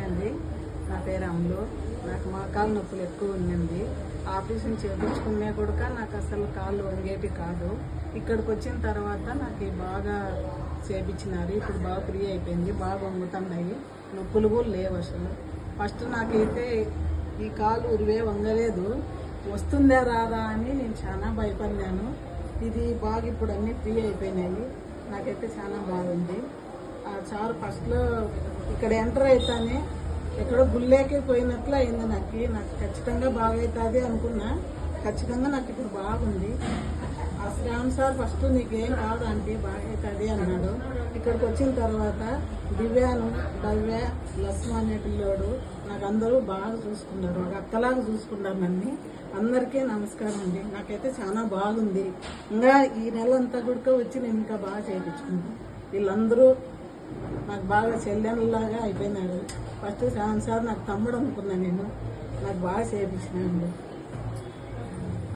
అండి. నా పేరు అమ్ములు. నాకు మోకాలు నొప్పులు ఎక్కువ ఉండింది. ఆపరేషన్ చేయించుకునే కూడా నాకు అసలు కాళ్ళు వంగేటి కాదు. ఇక్కడికి వచ్చిన తర్వాత నాకు బాగా చేయించినారు. ఇప్పుడు బాగా ఫ్రీ అయిపోయింది, బాగా వంగుతున్నాయి, నొప్పులు కూడా లేవు అసలు. ఫస్ట్ నాకైతే ఈ కాలు ఉరివే వంగలేదు, వస్తుందా రాదా అని నేను చాలా భయపడినాను. ఇది బాగా ఇప్పుడు అన్నీ ఫ్రీ అయిపోయినాయి. నాకైతే చాలా బాగుంది. చాలా ఫస్ట్లో ఇక్కడ ఎంటర్ అవుతానే ఎక్కడో గుళ్ళేకే పోయినట్లు అయింది. నాకు ఖచ్చితంగా బాగవుతుంది అనుకున్నా. ఖచ్చితంగా నాకు ఇప్పుడు బాగుంది. ఆ శ్రావణ్ సార్ ఫస్ట్ నీకేం కాదు అంటే బాగవుతుంది అన్నాడు. ఇక్కడికి వచ్చిన తర్వాత భవ్య లస్మ అనే పిల్లోడు నాకు అందరూ బాగా చూసుకున్నారు, ఒక అక్కలాగా చూసుకున్నారు నన్ను. అందరికీ నమస్కారం అండి. నాకైతే చాలా బాగుంది. ఇంకా ఈ నెల అంతా కూడా వచ్చి నేను ఇంకా బాగా చేయించుకున్నాను. వీళ్ళందరూ నాకు బాగా చెల్లెళ్ళలాగా అయిపోయినారు. ఫస్ట్ శ్రావణ్ సార్ నాకు తమ్ముడు అనుకున్నా నేను. నాకు బాగా చేయించినాను.